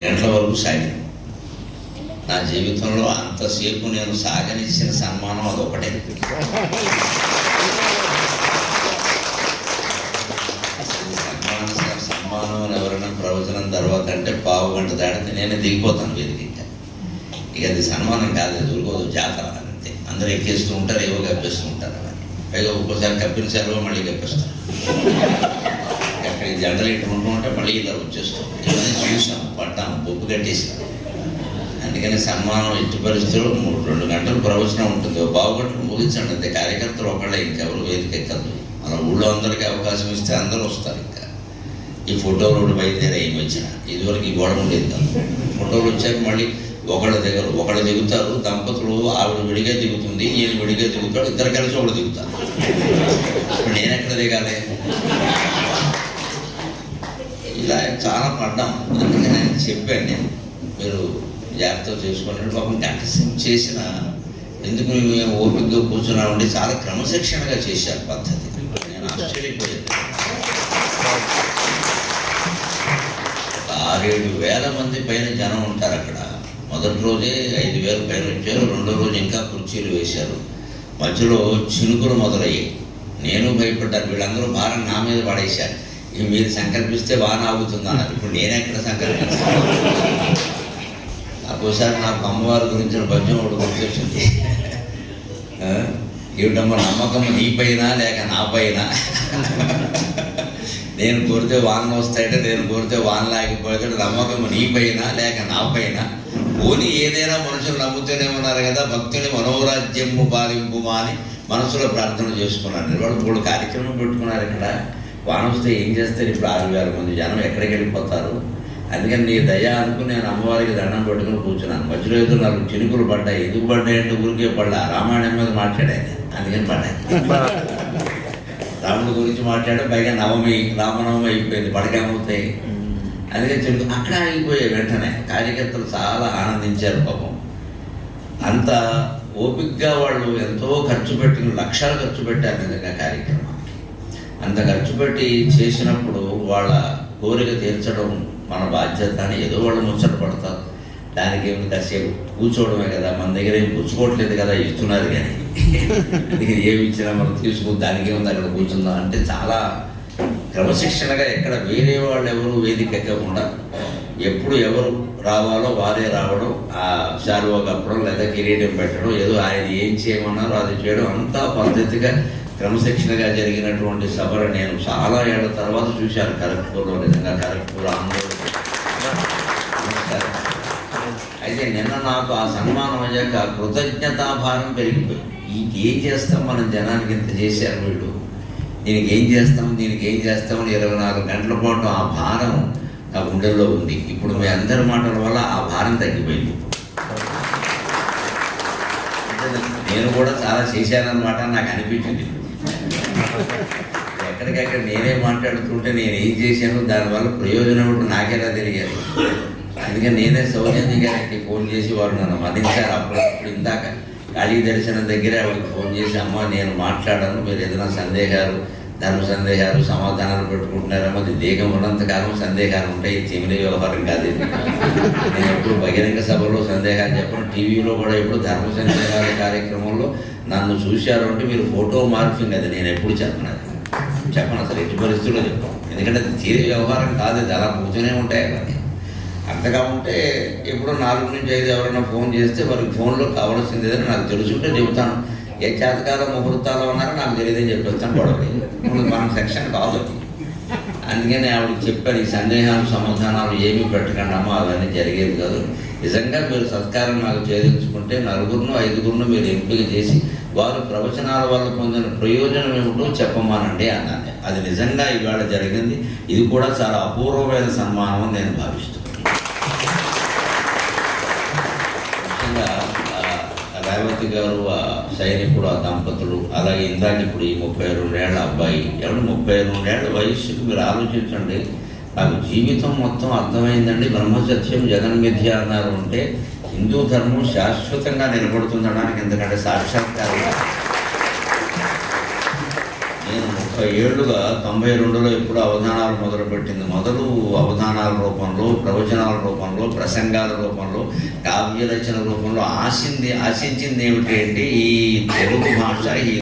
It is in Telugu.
గంటల వరకు సాగింది. నా జీవితంలో అంతసేపు నేను సాగనిచ్చిన సన్మానం అదొకటే. సన్మానం ఎవరైనా ప్రవచనం తర్వాత అంటే పావు గంట దాటితే నేనే దిగిపోతాను వేదిక. ఇక అది సన్మానం కాదు, దొరకదు, జాతర అంతే. అందరూ ఎక్కేస్తూ ఉంటారు, ఏవో కప్పిస్తూ ఉంటారు. అవన్నీ పైగా ఒక్కోసారి కప్పిన సెలవు మళ్ళీ కప్పిస్తాను. అక్కడికి జెండలు ఇట్టు ఉంటే మళ్ళీ ఇలా వచ్చేస్తాం. ఇవన్నీ చూసాం, పడ్డాం, బొప్పు కట్టేసాం. అందుకని సన్మానం ఎట్టి పరిస్థితుల్లో 2 గంటలు ప్రవచనం ఉంటుంది, పావు గంటలు ముగించండి అంతే. కార్యకర్తలు ఒకళ్ళే, ఇంకెవరు వేదిక ఎక్కదు. అలా ఊళ్ళో అందరికీ అవకాశం ఇస్తే అందరూ వస్తారు. ఇంకా ఈ ఫోటోలు బయలుదేరే ఏమి వచ్చినా ఇదివరకు ఈ గోడ ఉండేది కాదు. ఫోటోలు వచ్చాక మళ్ళీ ఒకళ్ళు దిగుతారు. దంపతులు, ఆవిడ విడిగా దిగుతుంది, ఈయన విడిగా దిగుతాడు, ఇద్దరు కలిసి ఒకళ్ళు దిగుతారు. ఇప్పుడు నేను ఎక్కడ దిగాలి? ఇలా చాలా పడ్డాం. అందుకని నేను చెప్పాను, నేను మీరు జాగ్రత్త చేసుకోండి. పాపం గంట చేసిన ఎందుకు మేము ఓపికగా కూర్చున్నామండి. చాలా క్రమశిక్షణగా చేశారు పద్ధతి. నేను ఆశ్చర్యపోయాను. 6-7 వేల మంది పైన జనం ఉంటారు అక్కడ. మొదటి రోజే 5,000 పైన వచ్చారు. రెండో రోజు ఇంకా కుర్చీలు వేశారు. మధ్యలో చినుకులు మొదలయ్యాయి. నేను భయపడ్డాను. వీళ్ళందరూ భారం నా మీద పడేశారు. ఇక మీరు సంకల్పిస్తే వాన ఆగుతుంది అన్నారు. ఇప్పుడు నేనెక్కడ సంకల్పిస్తాను? ఒక్కోసారి నాకు అమ్మవారి గురించిన పద్యం ఒకటి గుర్తొచ్చింది. ఏమిటమ్మ నమ్మకం నీ పైన లేక నా పైన? నేను కోరితే వానలు వస్తాయంటే, నేను కోరితే వానలు ఆగిపోతాడు. నమ్మకం నీ పైన లేక నా పైన? పోనీ ఏదైనా మనుషులు నమ్ముతూనే ఉన్నారు కదా. భక్తుని మనోరాజ్యము పాలింపుమా అని మనసులో ప్రార్థన చేసుకున్నాను. వాడు 3 కార్యక్రమం పెట్టుకున్నారు ఇక్కడ. వాన వస్తే ఏం చేస్తారు? ఇప్పుడు 6,000 మంది జనం ఎక్కడికి వెళ్ళిపోతారు? అందుకని నీ దయ అనుకుని నేను అమ్మవారికి దండం పెట్టుకుని కూర్చున్నాను. మధ్యలో ఏదో 4 చినుకులు పడ్డాయి. ఎందుకు పడ్డాయంటే ఊరికే పడ్డా. రామాయణం మీద మాట్లాడాను, అందుకని పడ్డాయి. రాముడి గురించి మాట్లాడే, పైగా రామనవమి అయిపోయింది, పడకేమవుతాయి. అందుకని చినుకు అక్కడ ఆగిపోయాయి. వెంటనే కార్యకర్తలు చాలా ఆనందించారు. పాపం అంత ఓపికగా వాళ్ళు ఎంతో ఖర్చు పెట్టి, లక్షలు ఖర్చు పెట్టారు నిజంగా కార్యక్రమానికి. అంత ఖర్చు పెట్టి చేసినప్పుడు వాళ్ళ కోరిక తీర్చడం మన బాధ్యత అని ఏదో వాళ్ళు ముచ్చట పడతారు. దానికి ఏమి కాసేపు కూర్చోవడమే కదా. మన దగ్గర ఏం పుచ్చుకోవట్లేదు కదా, ఇస్తున్నారు. కానీ అందుకని ఏమి ఇచ్చినా మనం తీసుకుని దానికి ఏముంది అక్కడ కూర్చుందాం అంటే చాలా క్రమశిక్షణగా, ఎక్కడ వేరే వాళ్ళు ఎవరు వేదిక ఎక్కకుండా ఎప్పుడు ఎవరు రావాలో వారే రావడం, ఆ శాలువా కప్పడం లేదా కిరీటం పెట్టడం, ఏదో ఆయన ఏం చేయమన్నారో అది చేయడం, అంతా పద్ధతిగా క్రమశిక్షణగా జరిగినటువంటి సభలు నేను చాలా ఏళ్ల తర్వాత చూశాను ఖరగ్పూర్లో. నిజంగా ఖరగ్పూర్ ఆందోళన. అయితే నిన్న నాకు ఆ సన్మానం అయ్యాక కృతజ్ఞతాభారం పెరిగిపోయింది. ఏం చేస్తాం మనం, జనానికి ఇంత చేశారు వీళ్ళు, దీనికి ఏం చేస్తామని 24 గంటల పాటు ఆ భారం నా గుండెల్లో ఉంది. ఇప్పుడు మీ అందరి మాటల వల్ల ఆ భారం తగ్గిపోయింది. నేను కూడా చాలా చేశానన్నమాట నాకు అనిపించింది. ఎక్కడికెక్కడ నేనే మాట్లాడుతుంటే నేను ఏం చేశాను, దానివల్ల ప్రయోజనం కూడా నాకేలా తెలియదు. అందుకని నేనే సౌజన్య గారికి ఫోన్ చేసి వారు నన్ను మదించారు. అప్పుడు ఇందాక కాళీ దర్శనం దగ్గర ఆవిడకి ఫోన్ చేసి, అమ్మ నేను మాట్లాడాను, మీరు ఏదైనా సందేహాలు, ధర్మ సందేహాలు, సమాధానాలు పెట్టుకుంటున్నారేమో. అది దేహం ఉన్నంతకాలం సందేహాలు ఉంటాయి. తిమిలి వ్యవహారం కాదు. నేను ఎప్పుడు బహిరంగ సభలో సందేహాలు చెప్పను. టీవీలో కూడా ఎప్పుడు ధర్మ సందేహాల కార్యక్రమంలో నన్ను చూశారు అంటే మీరు ఫోటో మార్ఫింగ్ అది నేను ఎప్పుడు చెప్పను అసలు ఎట్టి పరిస్థితుల్లో చెప్పాను. ఎందుకంటే అది తీరే వ్యవహారం కాదు. అది అలా కూర్చొనే ఉంటాయి. అవన్నీ అంతగా ఉంటే ఎప్పుడో 4 నుంచి 5 ఎవరైనా ఫోన్ చేస్తే వారికి ఫోన్లో కావాల్సింది ఏదైనా నాకు తెలుసుంటే చెబుతాను. ఏ చేతకాల ముహూర్తాలు ఉన్నారో నాకు తెలియదని చెప్పేస్తాను. గొడవలేదు. మన సెక్షన్ కాదు. అందుకని ఆవిడకి చెప్పాను, ఈ సందేహాలు సమాధానాలు ఏమీ పెట్టకండి అమ్మ, అవన్నీ జరిగేది కాదు. నిజంగా మీరు సత్కారం నాకు చేయించుకుంటే 4-5 మీరు ఎంపిక చేసి వారు ప్రవచనాల వల్ల పొందిన ప్రయోజనం ఏమిటో చెప్పమానండి అన్నాను. అది నిజంగా ఇవాళ జరిగింది. ఇది కూడా చాలా అపూర్వమైన సన్మానం అని నేను భావిస్తున్నాను. ముఖ్యంగా రేవతి గారు, ఆ సైనికుడు, ఆ దంపతులు, అలాగే ఇందాక ఇప్పుడు ఈ 32 ఏళ్ల అబ్బాయి, 32 ఏళ్ల వయస్సుకు మీరు ఆలోచించండి. నాకు జీవితం మొత్తం అర్థమైందండి. బ్రహ్మసత్యం జగన్మిథ్య అన్నారు అంటే హిందూ ధర్మం శాశ్వతంగా నిలబడుతుందనడానికి ఎందుకంటే సాక్షాత్కారం. నేను ఏళ్ళుగా 92లో ఎప్పుడు అవధానాలు మొదలుపెట్టింది. అవధానాల రూపంలో, ప్రవచనాల రూపంలో, ప్రసంగాల రూపంలో, కావ్య రచన రూపంలో ఆశించింది ఏమిటి అంటే ఈ తెలుగు భాష, ఈ